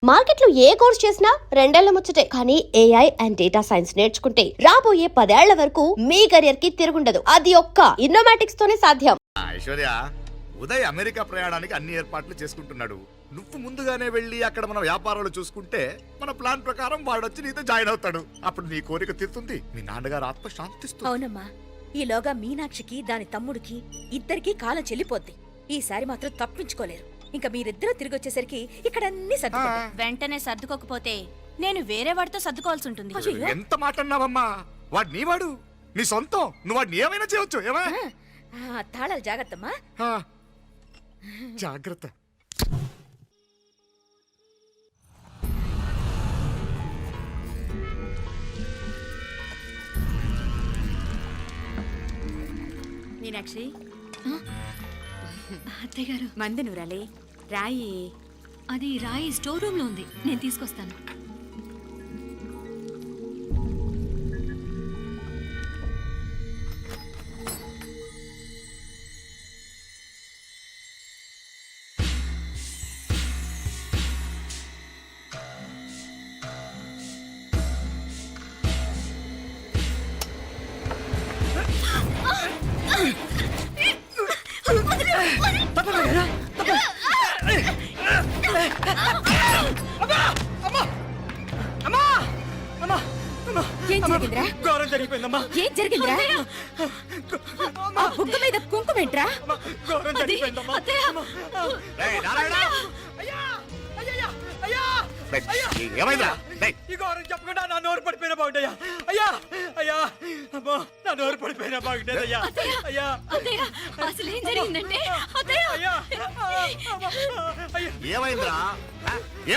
మార్కెట్లో ఏ కోర్స్ చేసినా రెండేళ్ల ముచ్చటే. కానీ ఏఐ అండ్ డేటా సైన్స్ నేర్చుకుంటే రాబోయే 10 ఏళ్ల వరకు మీ కెరియర్ కి తిరుగుండదు. అది ఒక్క ఇన్నోమాటిక్స్ తోనే సాధ్యం. ఐశ్వర్య, ఉదయ్ అమెరికా ప్రయాణానికి అన్ని ఏర్పాట్లు చేసుకుంటున్నాడు. నువ్వు ముందుగానే వెళ్ళి అక్కడ మన వ్యాపారాలు చూసుకుంటే మన ప్లాన్ ప్రకారం వాడొచ్చి నీతో జాయిన్ అవుతాడు. అప్పుడు నీ కోరిక తీరుతుంది, మీ నాన్నగారు ఆత్మ శాంతిస్తుంది. అవునమ్మా, ఈలోగా మీనాక్షికి దాని తమ్ముడికి ఇద్దరికీ కాలం చెల్లిపోద్ది. ఈసారి మాత్రం తప్పించుకోలేరు. ఇంకా మీరిద్దరూ తిరిగి వచ్చేసరికి ఇక్కడ అన్ని సర్దుకుంటాయి. వెంటనే సర్దుకోకపోతే నేను వేరే వాడితో సర్దుకోవాల్సి ఉంటుంది. ఎంత మాట అన్నావమ్మా? వాడు నీ వాడు, నీ సొంతం. నువ్వు వాడిని ఏమైనా చేయొచ్చు. ఏమా తాళాలు జాగ్రత్తమ్మా. జాగ్రత్త. మీనాక్షి, అత్తయ్య గారు, మంది నూరాలి. రాయి అది రాయి స్టోర్ రూమ్ లో ఉంది, నేను తీసుకొస్తాను. ఏం జరిగిందిరా? ఘోరం జరిగిపోయిందమ్మా. ఏం జరిగిందిరా? ఆ బుగ్గ మీద కుంకుమేంట్రా? ఘోరం జరిగిపోయిందమ్మా. ఏయ్, నారాయణ! ఏమైందా? ఈ ఘోరం చెప్పకుండా నా నోరు పడిపోయినా బాగుంటాయా? అయ్యా అయ్యా, అమ్మా, నా నోరు పడిపోయినా బాగుంటేదయ్యా. అయ్యా అసలు ఏం జరిగిందంటే అత్తయ్య, అయ్యా, అయ్యా, ఏమైందిరా?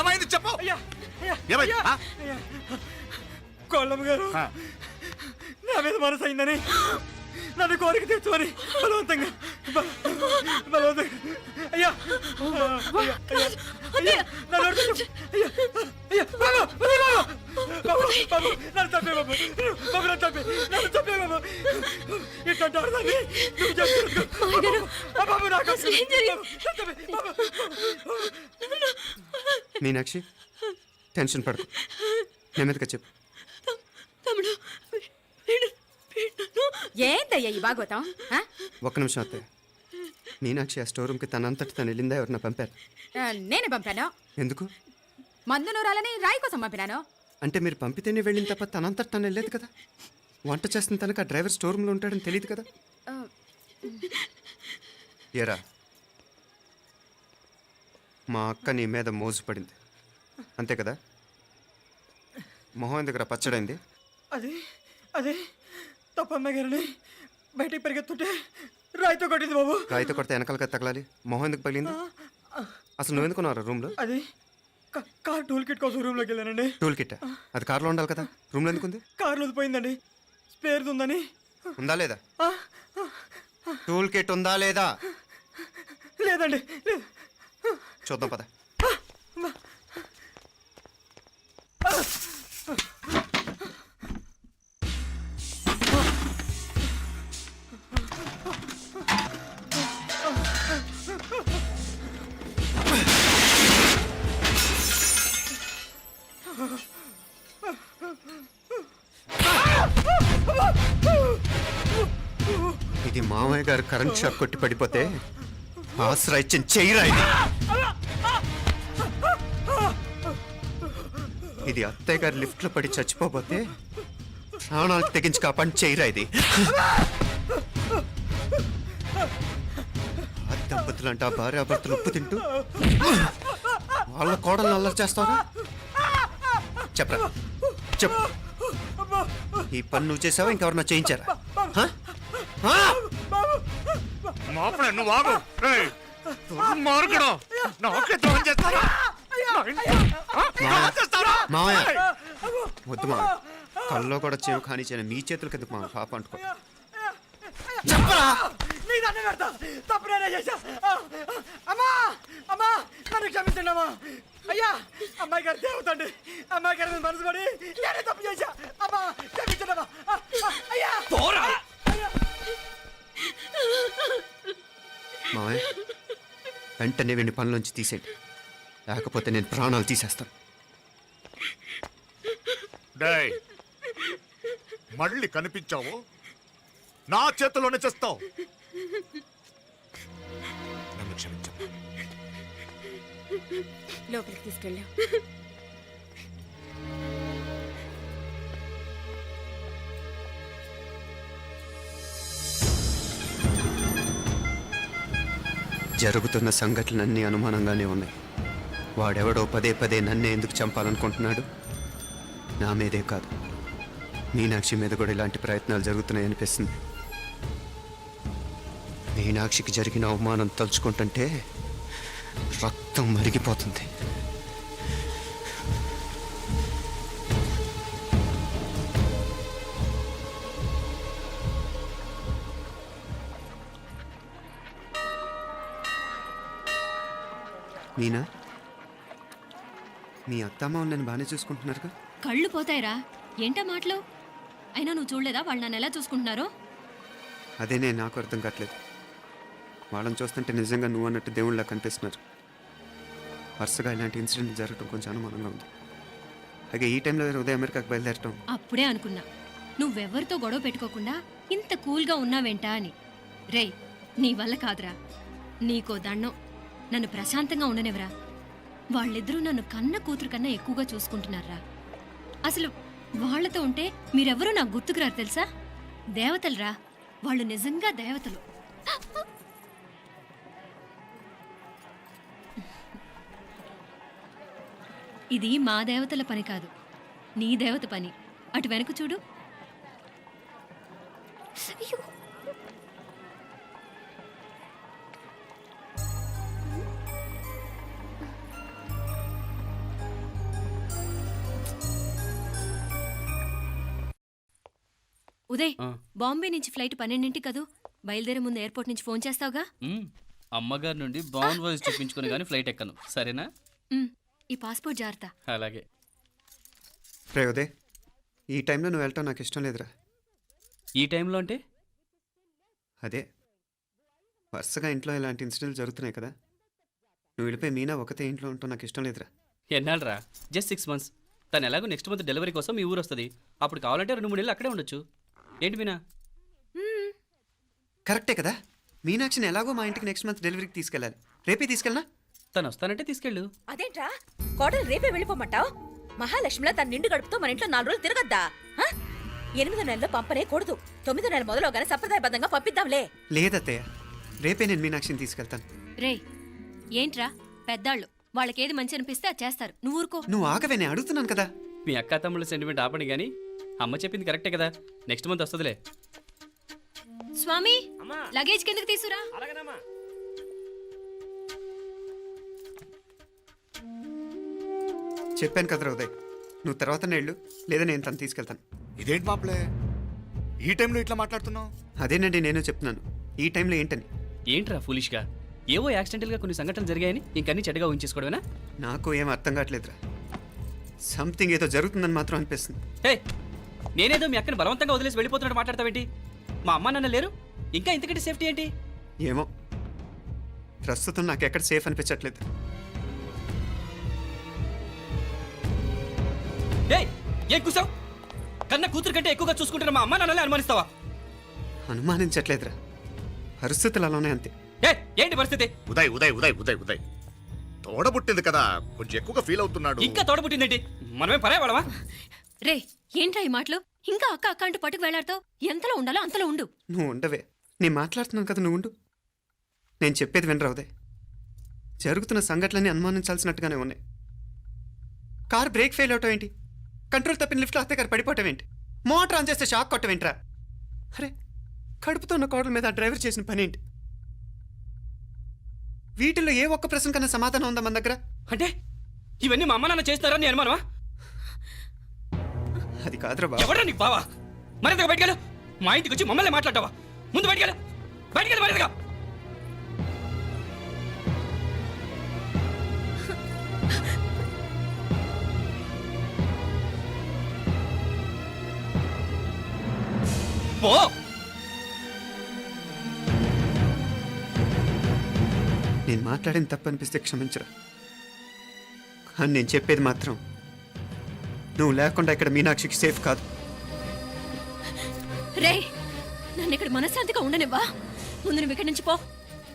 ఏమైంది చెప్పు. అయ్యా, అయ్యా, ఏమైంది? అయ్యా, కోళ్ళమ్మ గారు నా మీద మనసు అయిందని నన్ను కోరిక తెచ్చుకొని బలవంతంగా అయ్యా, అయ్యా, అయ్యా, నా నోరు తెచ్చు. అయ్యా, అయ్యా, బాబు, బాబు, బాబు, నన్ను చంపే బాబు, బాబు, నన్ను చంపే, నన్ను చంపే బాబు. ఇట్లాంటి ఆడదాన్ని నువ్వు చెప్తున్నావు బాబు. నాకు మీనాక్షి, టెన్షన్ పడకు, నెమ్మదిగా చెప్పు. ఏందయ్యా ఈ భాగవతం? ఒక్క నిమిషం అత్తయ్య. మీనాక్షి ఆ స్టోర్ రూమ్కి తనంతటి తను వెళ్ళిందా, ఎవరన్నా పంపారు? నేనే పంపాను. ఎందుకు? మందు నూరాలని రాయి కోసం పంపినాను. అంటే మీరు పంపితేనే వెళ్ళిన తప్ప తనంతటి తను వెళ్ళలేదు కదా. వంట చేస్తున్న తనకు ఆ డ్రైవర్ స్టోర్ రూమ్లో ఉంటాడని తెలియదు కదా. ఏరా, మా అక్క నీ మీద మోజుపడింది అంతే కదా. మొహం దగ్గర పచ్చడైంది. అది అదే తప్పమ్మాయి గారిని బయటికి పరిగెత్తుంటే రాయితో కొట్టింది బాబు. రాయితో కొడితే వెనకాలగా తగలాలి. మొహం ఎందుకు పగిలింది? అసలు నువ్వు ఎందుకున్నారా రూమ్లో? అది కార్ టూల్ కిట్ కోసం రూమ్లోకి వెళ్ళానండి. టూల్ కిట్ అది కార్లో ఉండాలి కదా, రూమ్లో ఎందుకుంది? కార్లో పోయిందండి, స్పేర్ ఉందని. ఉందా లేదా? టూల్ కిట్ ఉందా లేదా? లేదండి, లేదు. చూద్దాం పద. ఇది మామయ్య గారు కరెంట్ షాక్ కొట్టి పడిపోతే ఆసరా ఇచ్చిన చెయ్యిరా ఇది. ఇది అత్తయ్య గారు లిఫ్ట్లో పడి చచ్చిపోతే ప్రాణాలకు తెగించి కాపాడి చెయ్యిరా ఇది. ఆ దంపతులంట భార్యాభర్తలు ఉప్పు తింటూ వాళ్ళ కోడలు అల్లరి చేస్తారా? చెప్పరా, చెప్పు. ఈ పని నువ్వు చేసావా, ఇంకెవరన్నా చేయించారా? వద్దు మా కల్లో కూడా చేవు కానీ చేయను. మీ చేతులకి ఎందుకు మా పాప అంటుకో. చెప్పరా, నీ దండం పెడతా. తప్పు నేనే చేశా. అమ్మా, అమ్మా, నన్ను క్షమించండి అమ్మా. అయ్యా, అమ్మాయి గారు దేవతండి. అమ్మాయి గారి మీద మనసు పడి నేనే తప్పు చేశా. అమ్మా, క్షమించండి అమ్మా. అయ్యా, మావయ్య, వెంటనే వీడిని పనిలోంచి తీసేయండి. లేకపోతే నేను ప్రాణాలు తీసేస్తాను. డేయ్ మళ్ళీ కనిపించావు నా చేతిలోనే చేస్తావు. నన్ను క్షమించు. లోపలికి తీసుకెళ్ళాం. జరుగుతున్న సంఘటనలన్నీ అనుమానంగానే ఉన్నాయి. వాడెవడో పదే పదే నన్నే ఎందుకు చంపాలనుకుంటున్నాడు? నా మీదే కాదు, మీనాక్షి మీద కూడా ఇలాంటి ప్రయత్నాలు జరుగుతున్నాయనిపిస్తుంది. మీనాక్షికి జరిగిన అవమానం తలుచుకుంటుంటే రక్తం మరిగిపోతుంది. మీనా, మీ అత్తమ్మ నన్ను బాగానే చూసుకుంటున్నారుగా? కళ్ళు పోతాయిరా, ఏంటా మాటలు? అయినా నువ్వు చూడలేదా వాళ్ళు నన్ను ఎలా చూసుకుంటున్నారో? అదేనే నాకు అర్థం కావట్లేదు. వాళ్ళని చూస్తుంటే నిజంగా నువ్వు అన్నట్టు దేవుళ్ళ కనిపిస్తున్నారు. వరుసగా ఇలాంటి ఇన్సిడెంట్ జరగడం కొంచెం అనుమానంగా ఉంది. అలాగే ఈ టైంలో ఉదయం అమెరికాకు బయలుదేరటం. అప్పుడే అనుకున్నా నువ్వెవరితో గొడవ పెట్టుకోకుండా ఇంత కూల్గా ఉన్నావేంటా అని. రేయ్, నీ వల్ల కాదురా, నీకో దండం, నన్ను ప్రశాంతంగా ఉండనివరా. వాళ్ళిద్దరూ నన్ను కన్న కూతురు కన్నా ఎక్కువగా చూసుకుంటున్నారా. అసలు వాళ్లతో ఉంటే మీరెవరూ నాకు గుర్తుకురారు తెలుసా? దేవతలరా వాళ్ళు, నిజంగా దేవతలు. ఇది మా దేవతల పని కాదు, నీ దేవత పని. అటు వెనక చూడు. అయ్యో! ఉదయ్, బాంబే నుంచి ఫ్లైట్ 12ంటికి కదూ. బయలుదేరే ముందు ఎయిర్పోర్ట్ నుంచి ఫోన్ చేస్తావుగా? అమ్మగారి నుండి బాండ్ వాయిస్ చూపించుకుని కానీ ఫ్లైట్ ఎక్కను, సరేనా? ఈ పాస్పోర్ట్ జాగ్రత్త. అలాగే. రే ఉదయ్, ఈ టైంలో నువ్వు వెళ్ళటం నాకు ఇష్టం లేదురా. ఈ టైంలో అంటే? అదే వరుసగా ఇంట్లో ఇలాంటి ఇన్సిడెంట్లు జరుగుతున్నాయి కదా, నువ్వు వెళ్ళిపోయి మీనా ఒకతే ఇంట్లో ఉంటావు నాకు ఇష్టం లేదురా. ఎన్నాళ్ళరా? Just 6 months. తను ఎలాగో నెక్స్ట్ మంత్ డెలివరీ కోసం మీ ఊరు వస్తుంది. అప్పుడు కావాలంటే 2-3 నెలలు అక్కడే ఉండొచ్చు. ఏంటి మీనా? కరెక్టే కదా, మీనాక్షిని ఎలాగో మా ఇంటికి నెక్స్ట్ మంత్ డెలివరీకి తీసుకెళ్ళాలి. రేపే తీసుకెళ్ళనా? తను వస్తానంటే తీసుకెళ్ళు. అదేంట్రా కోడలు రేపే వెళ్ళిపోమంటావు? మహాలక్ష్మిలా తన నిండు గడుపుతో మన ఇంట్లో 4 రోజులు తిరగద్దా? 8వ నెలలో పంపనే కూడదు. 9వ నెల మొదలుగానే సంప్రదాయబద్ధంగా పంపిద్దాంలే. లేదత్తయ్య, రేపే నేను మీనాక్షిని తీసుకెళ్తాను. రేయ్, ఏంట్రా పెద్దాళ్ళు, వాళ్ళకేది మంచి అనిపిస్తే అది చేస్తారు. నువ్వు ఊరుకో. నువ్వు ఆగవే, నేను అడుగుతున్నాను కదా. మీ అక్క తమ్ముళ్ళ సెంటిమెంట్ ఆపండి కానీ అమ్మ చెప్పింది కరెక్టే కదా, నెక్స్ట్ మంత్ వస్తుందిలే. స్వామి, లగేజ్ కిందకి తీసురా. చెప్పాను కదరా ఉదయ్, నువ్వు తర్వాత నేళ్ళు లేదా నేను తను తీసుకెళ్తాను. ఇదేంటి మాప్లే ఈ టైంలో ఇట్లా మాట్లాడుతున్నావు? అదేనండి నేను చెప్తున్నాను, ఈ టైంలో ఏంటని. ఏంట్రా ఫులిష్గా? ఏవో యాక్సిడెంటల్గా కొన్ని సంఘటనలు జరిగాయని ఇంకన్నీ చెడ్డగా ఉంచేసుకోవడమేనా? నాకు ఏం అర్థం కావట్లేదురా, సంథింగ్ ఏదో జరుగుతుందని మాత్రం అనిపిస్తుంది. హే, నేనేదో మీ అక్కని బలవంతంగా వదిలేసి వెళ్ళిపోతున్నట్టు మాట్లాడతావేంటి? మా అమ్మ నాన్న లేరు, ఇంకా ఇంతకంటే సేఫ్టీ ఏంటి? ఏమో, ప్రస్తుతం నాకు ఎక్కడ సేఫ్ అనిపించట్లేదు. ఏయ్, ఏం కూసావు? కన్న కూతురు కంటే ఎక్కువగా చూసుకుంటున్న మా అమ్మ నాన్నలే అనుమానిస్తావా? అనుమానించట్లేదురా, పరిస్థితులు అలానే అంతే. ఏంటి పరిస్థితి? ఉదయ్ ఉదయ్ ఉదయ్ ఉదయ్ ఉదయ్ తోడబుట్టింది కదా, కొంచెం ఎక్కువగా ఫీల్ అవుతున్నాడు. ఇంకా తోడబుట్టిందేంటి? మనమే పరాయవాడవా? రే, ఏంట్రా ఈ మాటలు? ఇంకా అక్క అక్క అంటూ పట్టుకు వెళ్లాడుతావు. ఎంతలో ఉండాలో అంతలో ఉండు. నువ్వు ఉండవే, నేను మాట్లాడుతున్నాను కదా, నువ్వు ఉండు. నేను చెప్పేది వినరా ఉదయ్, జరుగుతున్న సంఘటనలన్నీ అనుమానించాల్సినట్టుగానే ఉన్నాయి. కారు బ్రేక్ ఫెయిల్ అవటం ఏంటి? కంట్రోల్ తప్పిన లిఫ్ట్లో అత్తే గారు పడిపోవటం ఏంటి? మోటార్ ఆన్ చేస్తే షాక్ కొట్టం ఏంట్రా? అరే, కడుపుతో ఉన్న కోడల మీద ఆ డ్రైవర్ చేసిన పని ఏంటి? వీటిల్లో ఏ ఒక్క ప్రశ్న కన్నా సమాధానం ఉందా మన దగ్గర? అంటే ఇవన్నీ మా అమ్మ నాన్న చేస్తారా నీ అనుమానమా? అది కాదురా బాబు. ఎవరా నీకు బావా? మరింతగా బయటకెళ్ళు. మా ఇంటికి వచ్చి మమ్మల్ని మాట్లాడతావా? ముందు బయటకెళ్ళు, బయటకెళ్ళు మరింతగా. పో. నేను మాట్లాడిన తప్పు అనిపిస్తే క్షమించరా. కానీ నేను చెప్పేది మాత్రం నువ్వు లేకుండా ఇక్కడ మీనాక్షికి సేఫ్ కాదు. రే నన్ను ఇక్కడ మనశ్శాంతిగా ఉండనివ్వా. ముందు నువ్వు ఇక్కడి నుంచి పో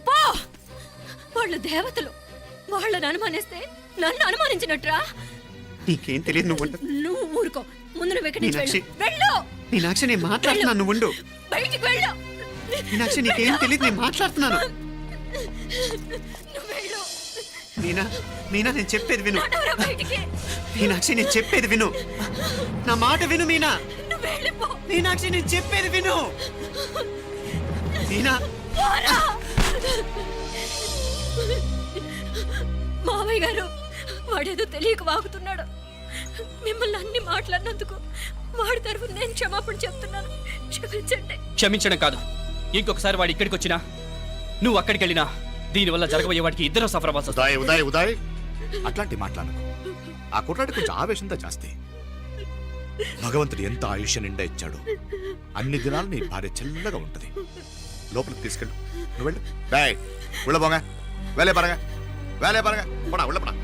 పో. వాళ్ళు దేవతలు, వాళ్ళని అనుమానిస్తే నన్ను అనుమానించినట్రా. నీకేం తెలియదు, నువ్వు ఉండు. నువ్వు ఊరుకో. ముందు నువ్వు ఇక్కడి నుంచి మీనాక్షి. వెళ్ళు. మీనాక్షి నేను మాట్లాడుతున్నాను, నువ్వు ఉండు. బయటికి వెళ్ళు. మీనాక్షి నీకేం తెలియదు, నేను మాట్లాడుతున్నాను. నువ్వు వెళ్ళు. మీనా మీనా నేను చెప్పేది విను. నడవరా బయటికి. మీనాక్షి నేను చెప్పేది విను, నా మాట విను మీనా. నువ్వు వెళ్ళిపో. మీనాక్షి నేను చెప్పేది విను. మీనా పోరా. మావయ్య గారు వాడేదో తెలియక వాగుతున్నాడు. మిమ్మల్ని అన్ని మాట్లాడినందుకు వాడి తరఫున నేను క్షమాపణ చెప్తున్నాను. క్షమించండి. క్షమించడం కాదు, ఇంకొకసారి వాడు ఇక్కడికి వచ్చినా నువ్వు అక్కడికి వెళ్ళినా దీనివల్ల జరగబోయే వాడికి ఇద్దరు సఫర్ అవ్వాల్సి వస్తుంది. ఉదయ్ ఉదయ్ ఉదయ్ అట్లాంటి మాట్లాడకు. ఆ కుట్రాడి కొంచెం ఆవేశంతో జాస్తి. భగవంతుడు ఎంత ఆయుష్య నిండా ఇచ్చాడు. అన్ని దినాలు నీ భార్య చల్లగా ఉంటది. లోపలికి తీసుకెళ్ళు, నువ్వు వెళ్ళు. బాయ్ ఉళ్ళ పోగా వేలే పరగా వేలే పరగా పడా ఉళ్ళ పడా.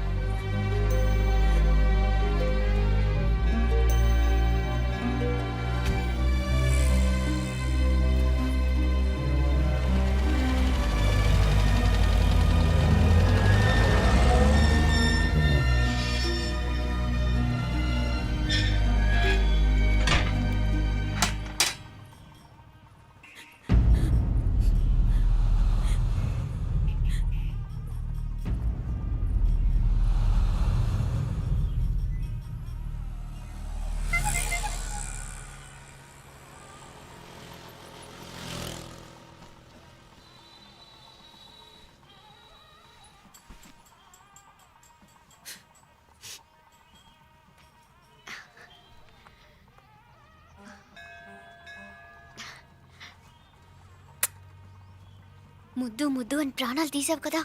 ముద్దు ముద్దు అని ప్రాణాలు తీసావు కదా,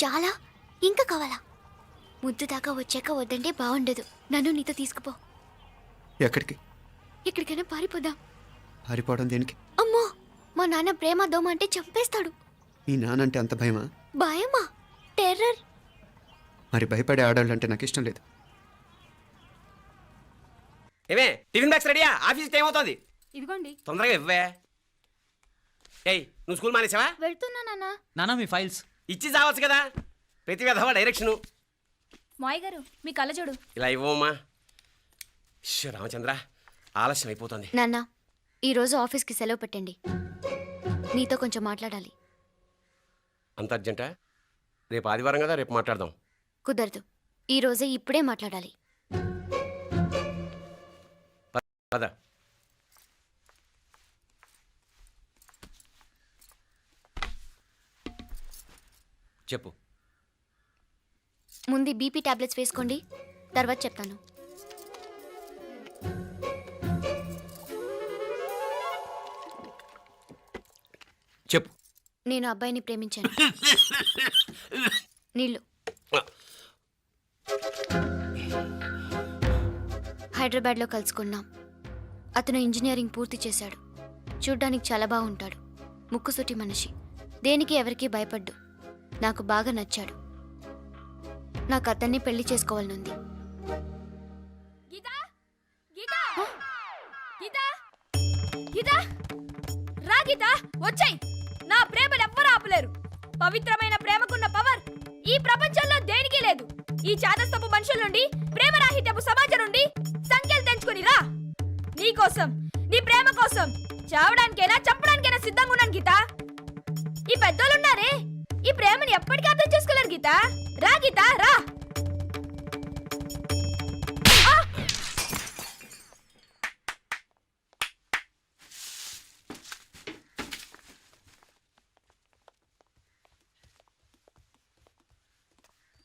చాలా ఇంకా కావాలా? ముద్దు దాకా వచ్చాక వద్దంటే బాగుండదు. నన్ను నీతో తీసుకుపో. ఎక్కడికి? ఎక్కడికైనా పారిపోదాం. పారిపోవడం దేనికి? అమ్మో, మా నాన్న ప్రేమ దోమ అంటే చంపేస్తాడు. మీ నానంటే అంత భయమా? భయమా? టెర్రర్. మరి భయపడే ఆడాలంటే నాకు ఇష్టం లేదు. ఏమే టిఫిన్ బ్యాగ్స్ రెడీయా? ఆఫీస్ టైం అవుతుంది. ఇదిగోండి. తొందరగా ఇవ్వే. ఏయ్ నువ్వు స్కూల్ మానేసావా? వెళ్తున్నా నాన్న. నానా మీ ఫైల్స్ ఇచ్చి చావచ్చు కదా. ప్రతి విధవా డైరెక్షను. మాయ్ గారు మీ కళ్ళజోడు. ఇలా ఇవ్వమ్మా. రామచంద్ర ఆలస్యం అయిపోతుంది. నాన్న, ఈరోజు ఆఫీస్కి సెలవు పెట్టండి. నీతో కొంచెం మాట్లాడాలి. అంత అర్జెంటా? రేపు ఆదివారం కదా, రేపు మాట్లాడదాం. కుదరదు, ఈరోజే ఇప్పుడే మాట్లాడాలి. పద. చెప్పు. ముందు బీపీ టాబ్లెట్స్ వేసుకోండి, తర్వాత చెప్తాను. చెప్పు. నేను అబ్బాయిని ప్రేమించాను. నీళ్ళు. హైదరాబాద్లో కలుసుకున్నాం. అతను ఇంజనీరింగ్ పూర్తి చేశాడు. చూడ్డానికి చాలా బాగుంటాడు. ముక్కుసూటి మనిషి. దేనికి ఎవరికీ భయపడ్డు. నాకు బాగా నచ్చాడు. నాకు అతన్ని పెళ్లి చేసుకోవాలనుంది. గీతా గీతా గీతా గీతా రా గీతా, వచ్చాయి. నా ప్రేమను ఎవ్వరూ ఆపలేరు. పవిత్రమైన ప్రేమకున్న పవర్ ఈ ప్రపంచంలో దేనికి లేదు. ఈ చాదస్తపు మనుషుల నుండి, ప్రేమరాహిత్యపు సమాజం నుండి సంఖ్యలు తెంచుకుని రా. నీ కోసం, నీ ప్రేమ కోసం చావడానికైనా చంపడానికైనా సిద్ధంగా ఉన్నాను గీతా. ఈ పెద్దోళ్ళున్నారే, ఈ ప్రేమని ఎప్పటికీ అర్థం చేసుకోలేరు గీతా. రా గీతా రా.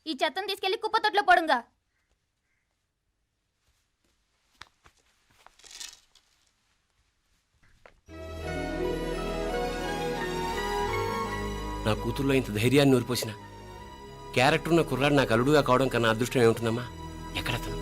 ఈ చెత్తను తీసుకెళ్లి కుప్పతొట్లో పొడుంగా. నా కూతుర్లో ఇంత ధైర్యాన్ని నూరిపోసిన క్యారెక్టర్ ఉన్న కుర్రాడు నాకు అల్లుడుగా కావడం కన్నా అదృష్టం ఏముంటుందమ్మా? ఎక్కడతను?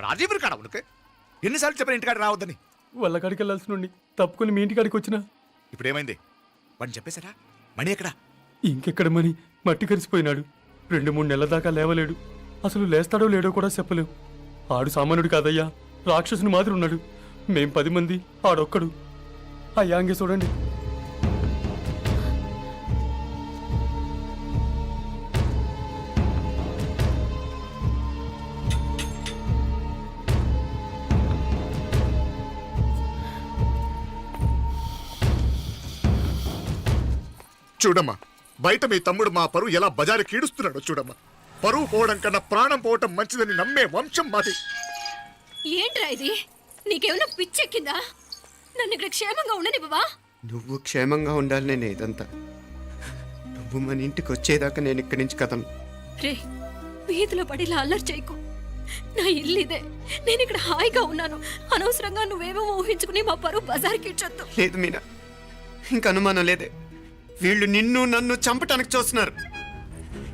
రాజీవ్ కాడ ఉనకు ఎన్నిసార్లు చెప్పిన ఇంటికాడ రావద్దని. వాళ్ళ కాడికి వెళ్ళాల్సి నుండి తప్పుకొని మీ ఇంటికాడికి వచ్చినా ఇప్పుడు ఏమైంది? వాడిని చెప్పేశారా? మణి ఎక్కడ? ఇంకెక్కడ మని మట్టి కరిసిపోయినాడు. 2-3 నెలల దాకా లేవలేడు. అసలు లేస్తాడో లేడో కూడా చెప్పలేం. ఆడు సామాన్యుడు కాదయ్యా, రాక్షసుని మాదిరి ఉన్నాడు. మేం 10 మంది, ఆడొక్కడు. అయ్యా అంగే చూడండి. చూడమ్మా, బయట మీ తమ్ముడు మా పరువు ఎలా బజారు కీడుస్తున్నాడో చూడమ్మా. పరువు పోవడం కన్నా ప్రాణం పోవటం మంచిదని నమ్మే వంశం మాది. ఏంట్రా ఇది? నీకేమైనా పిచ్చెక్కిందా? నన్ను ఇక్కడ క్షేమంగా ఉండనివ్వవా? నువ్వు క్షేమంగా ఉండాలి. నేను ఇదంతా నువ్వు మన ఇంటికి వచ్చేదాకా నేను ఇక్కడి నుంచి కదలను. రే, వీధిలో పడి ఇలా అల్లరి చేయకు. నా ఇల్లు ఇదే. నేను ఇక్కడ హాయిగా ఉన్నాను. అనవసరంగా నువ్వేమో ఊహించుకుని మా పరువు బజార్కి ఇచ్చొద్దు. లేదు మీనా, ఇంక అనుమానం లేదే. వీళ్ళు నిన్ను నన్ను చంపటానికి చూస్తున్నారు.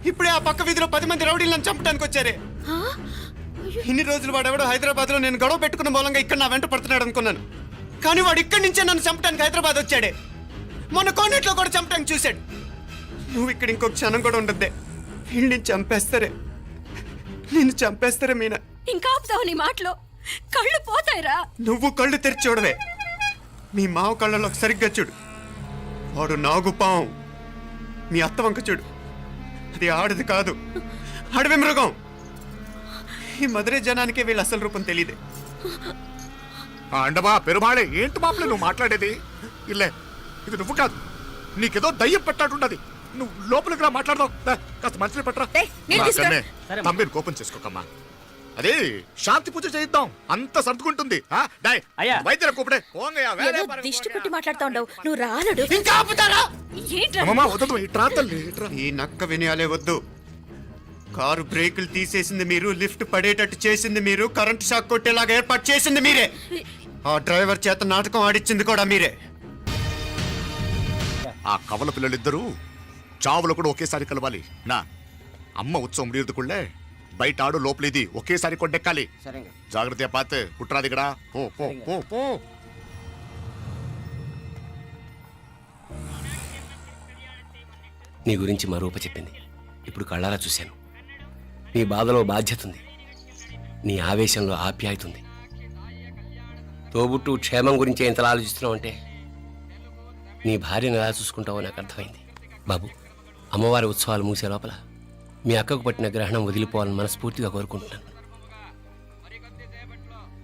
ఇప్పుడే ఆ పక్క వీధిలో 10 మంది రౌడీలు నన్ను చంపటానికి వచ్చారే. ఇన్ని రోజులు వాడెవడో హైదరాబాద్ లో నేను గొడవ పెట్టుకున్న మూలంగా ఇక్కడ నా వెంట పడుతున్నాడు అనుకున్నాను. కానీ వాడు ఇక్కడి నుంచే నన్ను చంపటానికి హైదరాబాద్ వచ్చాడే. మొన్న కోనేట్లో కూడా చంపటానికి చూశాడు. నువ్వు ఇక్కడ ఇంకొక క్షణం కూడా ఉండద్దే. వీళ్ళని చంపేస్తారే, నిన్ను చంపేస్తారే మీనా. ఇంకా ఆపుతావు నీ మాటలో? కళ్ళు పోతాయిరా. నువ్వు కళ్ళు తెరిచి చూడవే. మీ మావ కళ్ళలో సరిగ్గా చూడు. వాడు నాగుపాం. మీ అత్త వంక చూడు, అది ఆడది కాదు, అడవి మృగం. ఈ మధుரை జనానికే వీళ్ళ అసలు రూపం తెలియదే. అండమా పెరుమాళే, ఏంటి మాపలే నువ్వు మాట్లాడేది? ఇల్లే, ఇది నువ్వు కాదు, నీకేదో దయ్యం పెట్టాడున్నది. నువ్వు లోపలికి రా, మాట్లాడదాం. కాస్త మంచిని పట్టరా. తమ్మిని కోపం చేసుకోకమ్మా. అదే శాంతి పూజ చేయిద్దాం, అంత సర్దుకుంటుంది. వైద్యుల కూపడే దిష్టి పెట్టి మాట్లాడుతా ఉండవు. నువ్వు రానడు. ఇంకా ఆపుతారా? ఈ నక్క వినయాలే వద్దు. కారు బ్రేకులు తీసేసింది మీరు, లిఫ్ట్ పడేటట్టు చేసింది మీరు, కరెంట్ షాక్ కొట్టేలాగా ఏర్పాటు చేసింది మీరే. ఆ డ్రైవర్ చేత నాటకం ఆడిచ్చింది కూడా మీరే. ఆ కవల పిల్లలిద్దరూ చావులో కూడా ఒకేసారి కలవాలి. నా అమ్మ ఉత్సవం ముడియదుకుళ్ళే బయట ఆడు లోపలిది ఒకేసారి కొట్టెక్కాలి. జాగ్రత్త పాత్ కుట్రాదిగడా. పో పో పో పో. నీ గురించి మా రూప చెప్పింది. ఇప్పుడు కళ్ళారా చూశాను. నీ బాధలో బాధ్యత ఉంది, నీ ఆవేశంలో ఆప్యాయత ఉంది. తోబుట్టు క్షేమం గురించి ఎంతలా ఆలోచిస్తున్నావు అంటే నీ భార్యను ఎలా చూసుకుంటావో నాకు అర్థమైంది. బాబు, అమ్మవారి ఉత్సవాలు మూసే లోపల మీ అక్కకు పట్టిన గ్రహణం వదిలిపోవాలని మనస్ఫూర్తిగా కోరుకుంటున్నాను.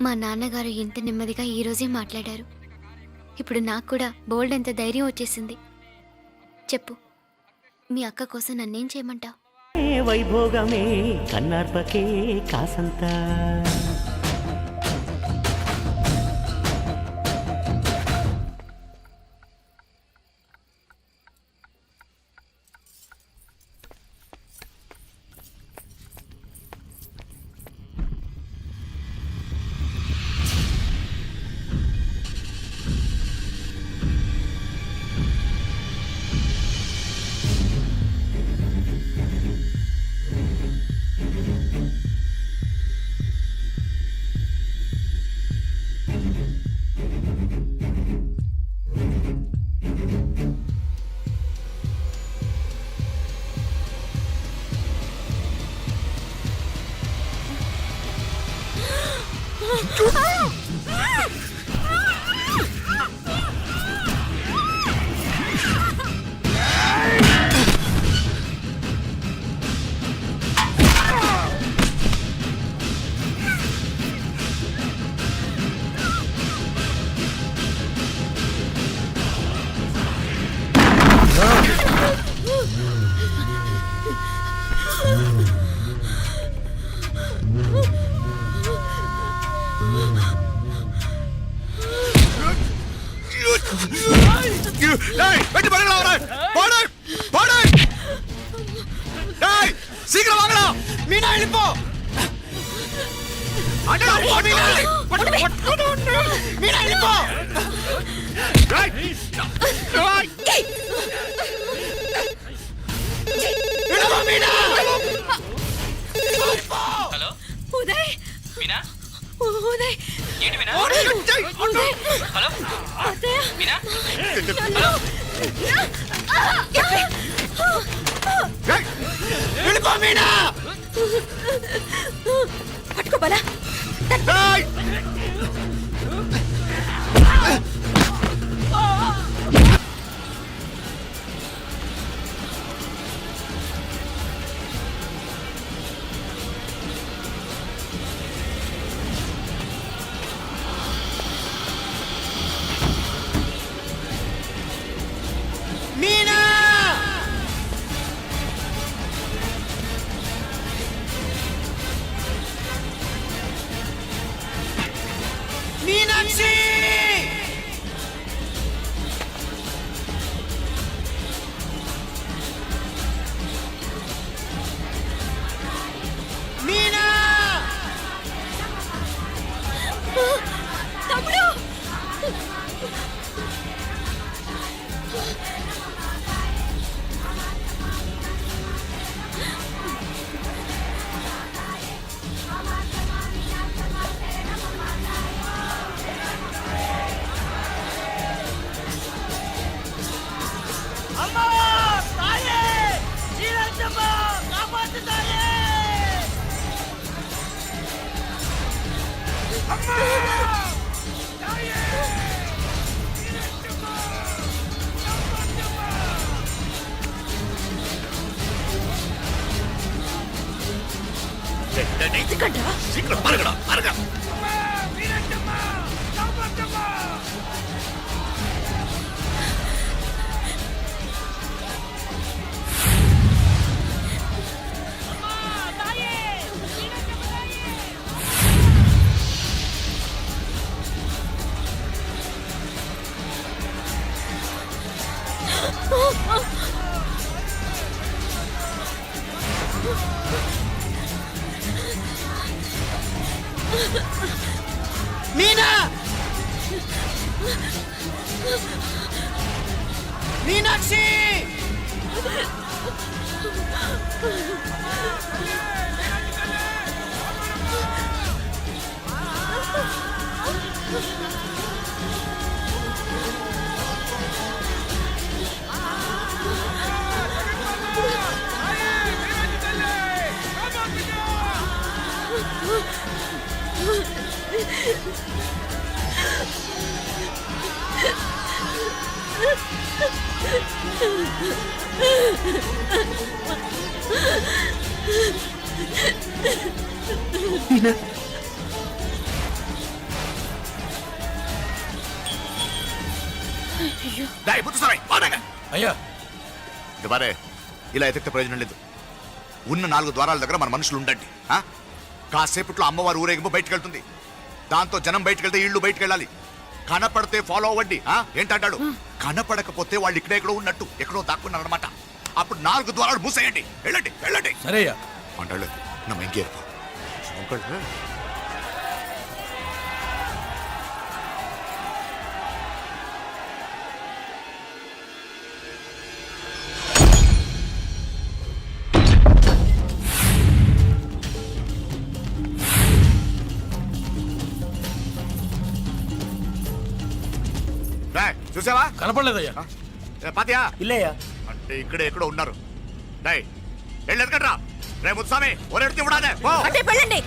మా నాన్నగారు ఇంత నెమ్మదిగా ఈరోజే మాట్లాడారు. ఇప్పుడు నాకు కూడా బోల్డ్ ఎంత ధైర్యం వచ్చేసింది. చెప్పు, మీ అక్క కోసం నన్నేం చేయమంటావు? వైభోగమే కన్నార్పకే కాసంత. சீக்கிரம் வாங்கடா. మీనా వెళ్ళిపో. మీనా వెళ్ళిపో. హలో ఉదయ్ మీనా, ఉదయ్ ఏంటి మీనా? ఉదయ్ హలో అత్తయ్య మీనా, వెళ్ళిపో మీనా. పట్టుకోబలా మీనా. మీనాక్షి. మీనా. తమ్ముడు అమ్మా తాయే జీరజమ్మ కాపాడు తాయే. అమ్మా తాయే జీరజమ్మ ఎందుకంటా சீக்கிரம் பாருங்கடா, பாருங்க. వీరజమ్మ కాపాడమ్మ. మీనా. మీనాక్షి. டேய் புத்துசாமி, வாடங்க. ஐயா இங்க பாரு, ఇలా ఎతికితే ప్రయోజనం లేదు. ఉన్న 4 ద్వారాల దగ్గర మన మనుషులు ఉండండి. కాసేపట్లో అమ్మవారు ఊరేగింపు బయటకు వెళ్తుంది. దాంతో జనం బయటకు వెళ్తే ఇళ్ళు బయటకు వెళ్ళాలి. కనపడితే ఫాలో అవ్వండి. ఏంటంటాడు? కనపడకపోతే వాళ్ళు ఇక్కడెక్కడో ఉన్నట్టు ఎక్కడో దాక్కున్నారు అనమాట. అప్పుడు 4 ద్వారాలు మూసేయండి. వెళ్ళండి వెళ్ళండి. సరేయ్యా అంటాడు நம்ம எங்கே இருப்போம். చూసావా? కనపడలేదయ్యా. పాతియా ఇల్లయ్యా. అంటే ఇక్కడే ఎక్కడో ఉన్నారు. వెళ్ళి ఎదగట్రా. రే ముత్సామి ఒరెడితే ఇవ్వడానే అంటే వెళ్ళండి.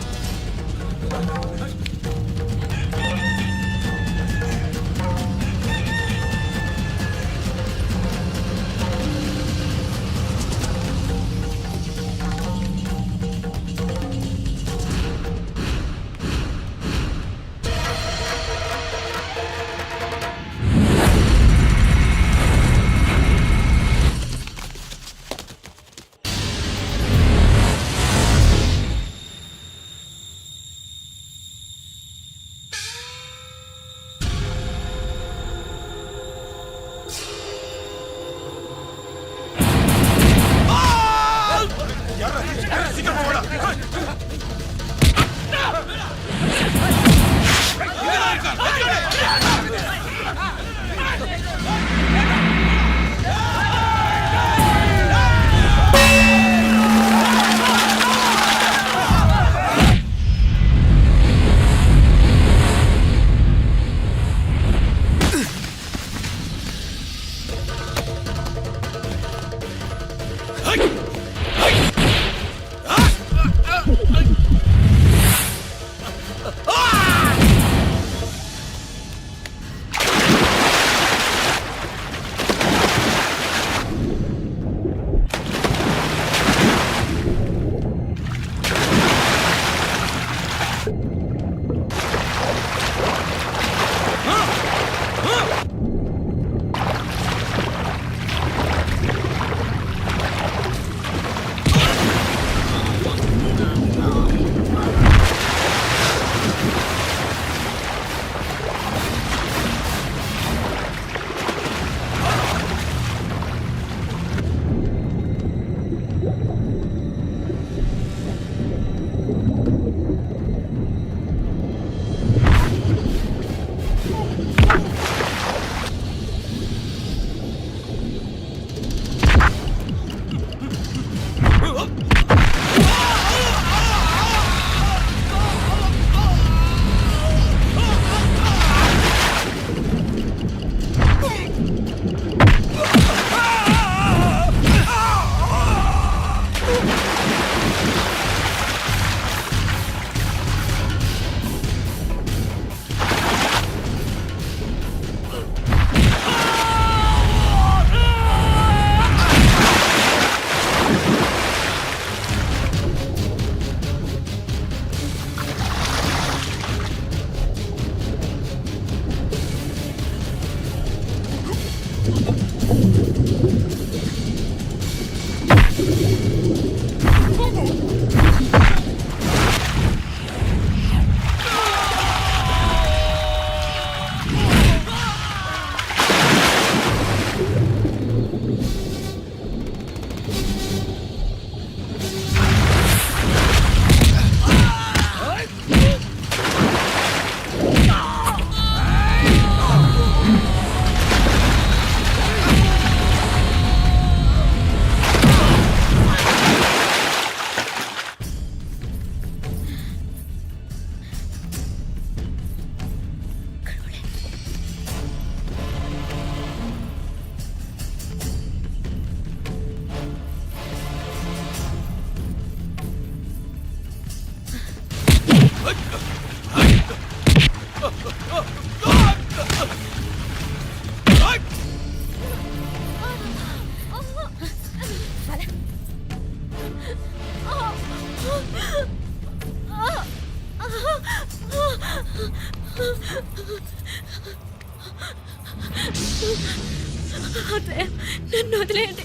నన్ను వదిలేయండి,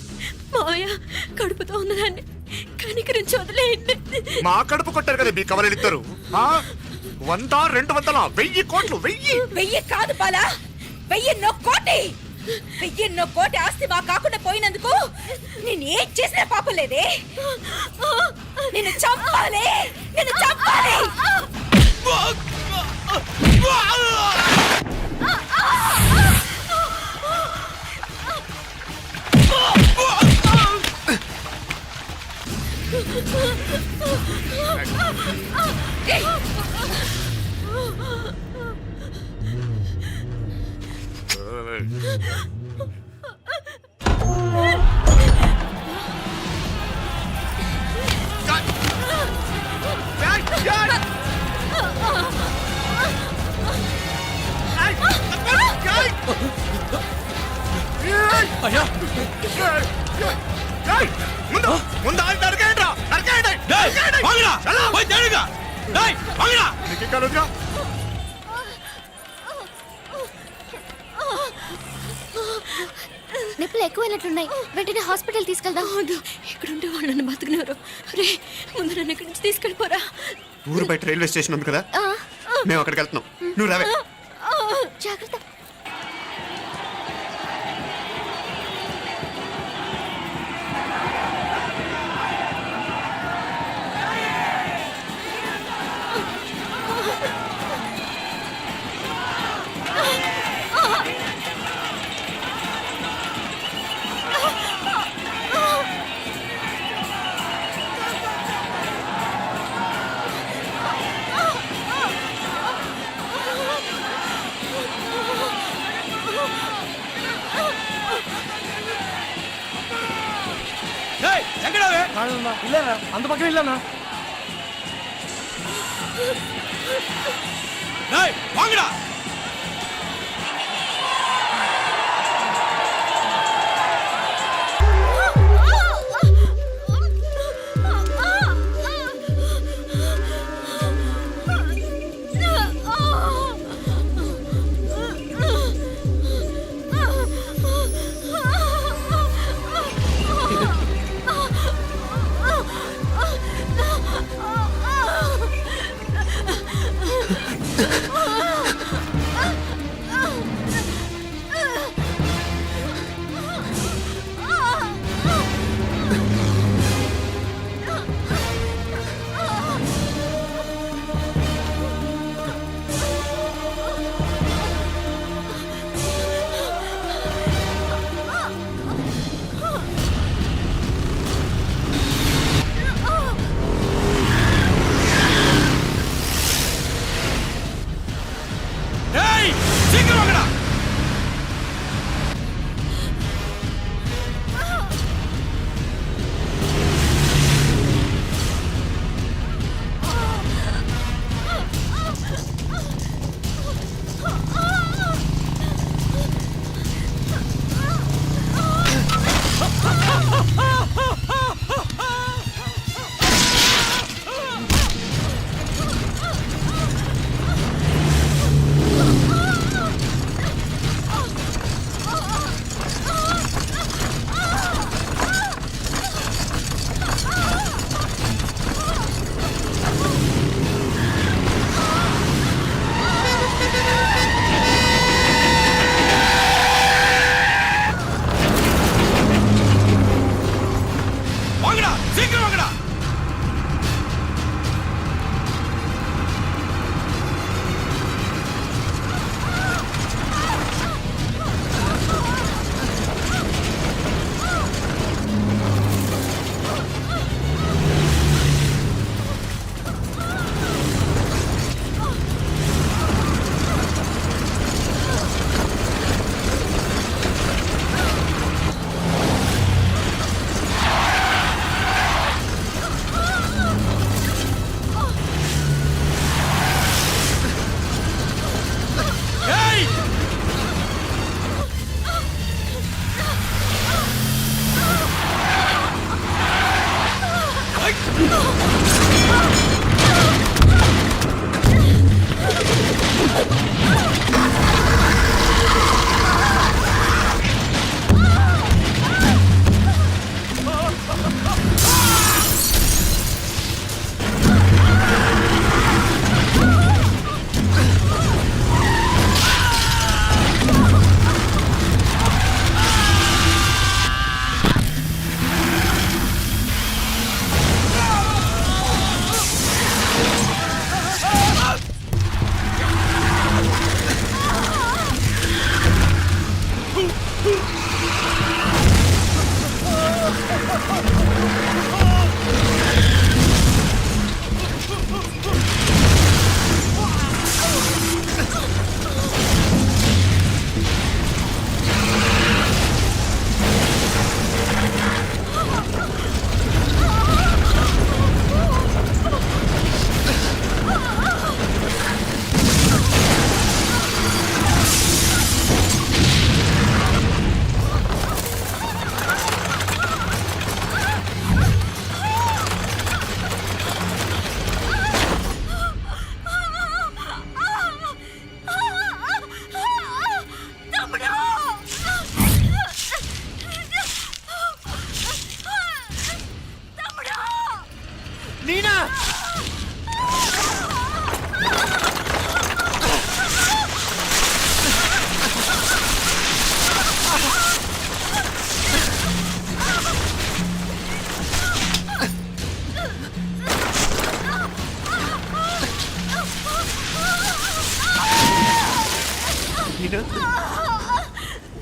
మావయ్య కడుపుతో ఉన్నదాన్ని కనికరించి వదిలేయండి. మా కడుపు కొట్టారు కదా మీ కవలలిద్దరు. 100, 200, 1000 కోట్లు, 1000. 1000 కాదు బాలా, 1000 కోటి. 1000 కోటి ఆస్తి మా కాకుండా పోయినందుకు నేను ఏం చేసినా పాపం లేదే. నిన్ను చంపాలి, నిన్ను చంపాలి. అయ్యా ముందు ఆయన నరకేయండి, నరకేయండి. నీకు ఇంకా లేదుగా? నిప్పులు ఎక్కువైనట్లున్నాయి, వెంటనే హాస్పిటల్ తీసుకెళ్దాం. ఇక్కడుంటే వాళ్ళు నన్ను బతుకునేవారు. రే ముందు నన్ను ఇక్కడి నుంచి తీసుకెళ్ళిపోరా. ఊరు బయట రైల్వే స్టేషన్ ఉంది కదా, మేము అక్కడికి వెళ్తున్నాం. నువ్వు రావే. జాగ్రత్త. ఇల్లేనా, అంత పక్కన ఇల్లేనా? నీనా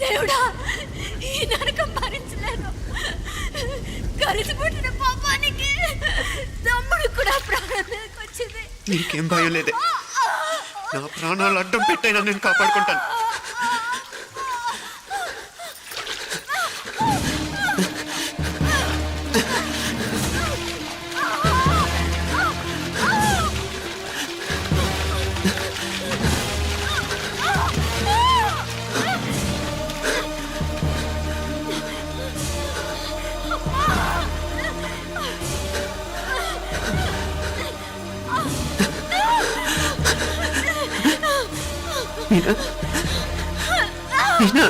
దేవుడా ఈ నరకం భరించలేను. కలిసి పుట్టిన పాపానికి తమ్ముడు కూడా ప్రాణం వచ్చింది. నీకేం భయం లేదే, నా ప్రాణాలు అడ్డం పెట్టైనా నేను కాపాడుకుంటాను. మీనా, మీనా,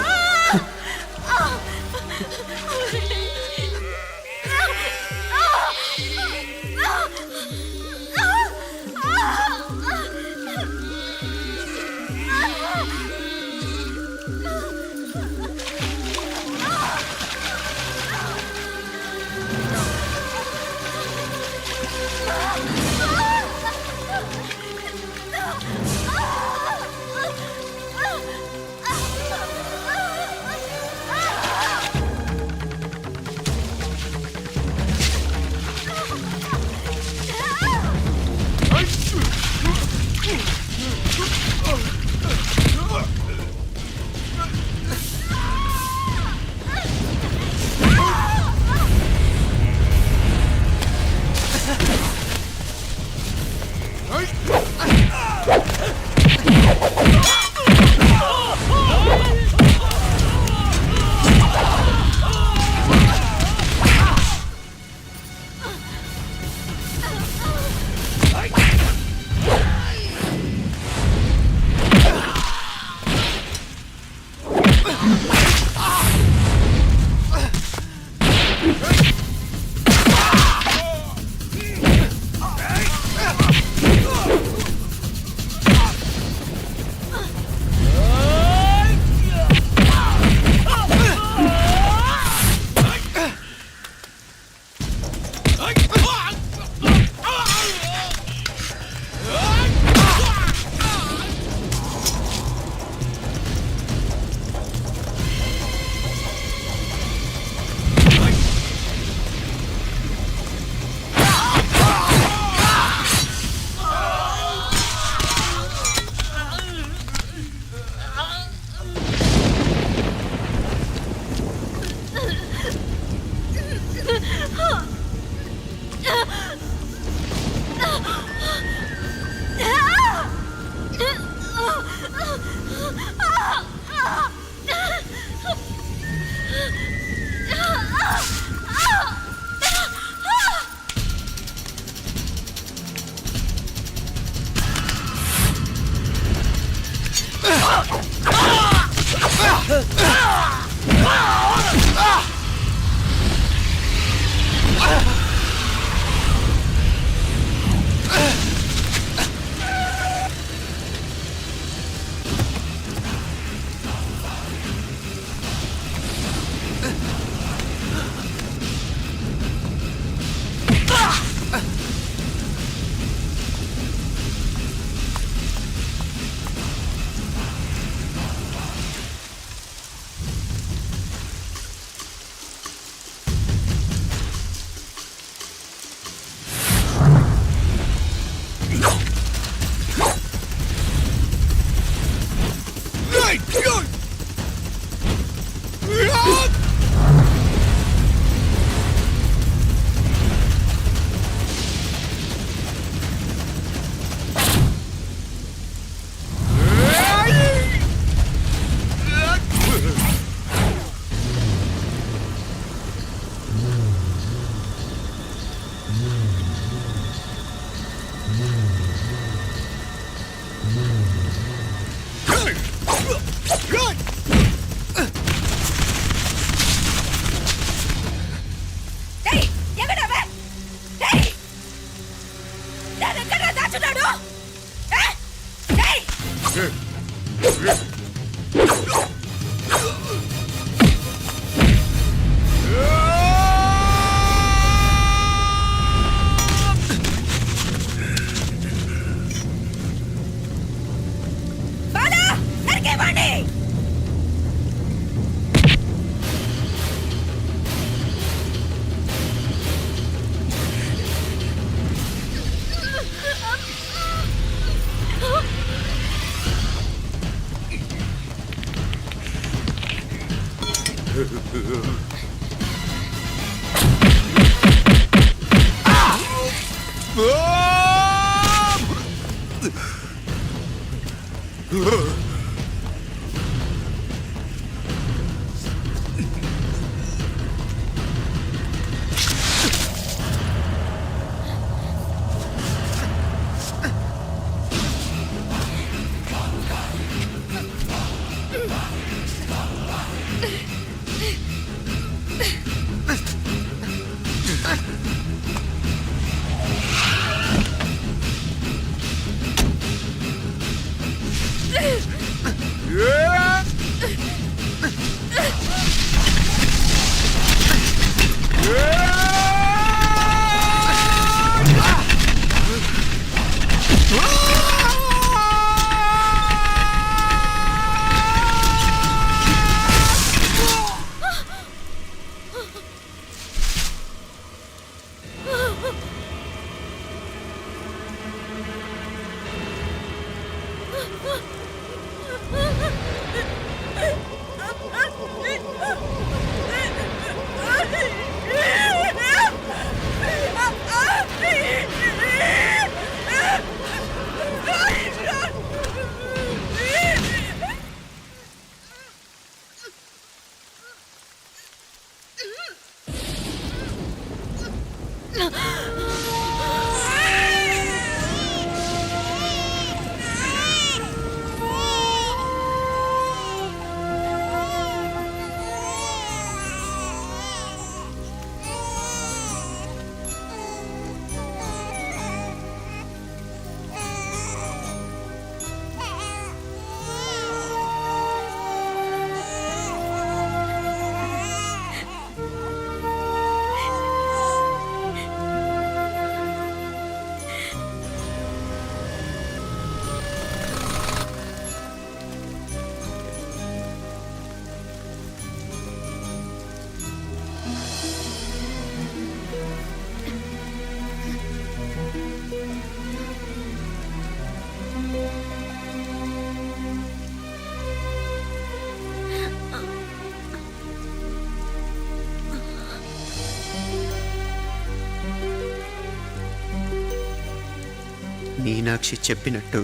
మీనాక్షి చెప్పినట్టు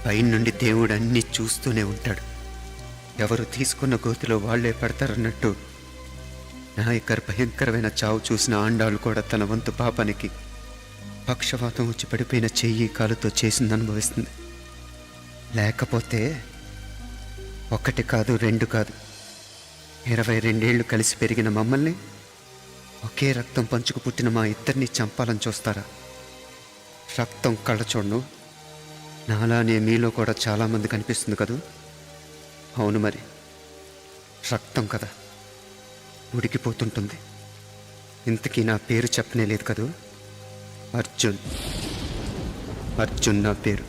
పైనుండి దేవుడు అన్నీ చూస్తూనే ఉంటాడు. ఎవరు తీసుకున్న గోతిలో వాళ్లే పడతారన్నట్టు నాయకర్ భయంకరమైన చావు చూసిన ఆండాళ్ళు కూడా తన వంతు పాపానికి పక్షవాతం వచ్చి పడిపోయిన చెయ్యి కాలుతో చేసింది అనుభవిస్తుంది. లేకపోతే ఒకటి కాదు, రెండు కాదు, 22 ఏళ్ళు కలిసి పెరిగిన మమ్మల్ని ఒకే రక్తం పంచుకు పుట్టిన మా ఇద్దరిని చంపాలని చూస్తారా? రక్తం కళ్ళ చూడను, నాలానే మీలో కూడా చాలామంది కనిపిస్తుంది కదూ. అవును మరి, రక్తం కదా, ఉడికిపోతుంటుంది. ఇంతకీ నా పేరు చెప్పనే లేదు కదూ. అర్జున్. అర్జున్ నా పేరు.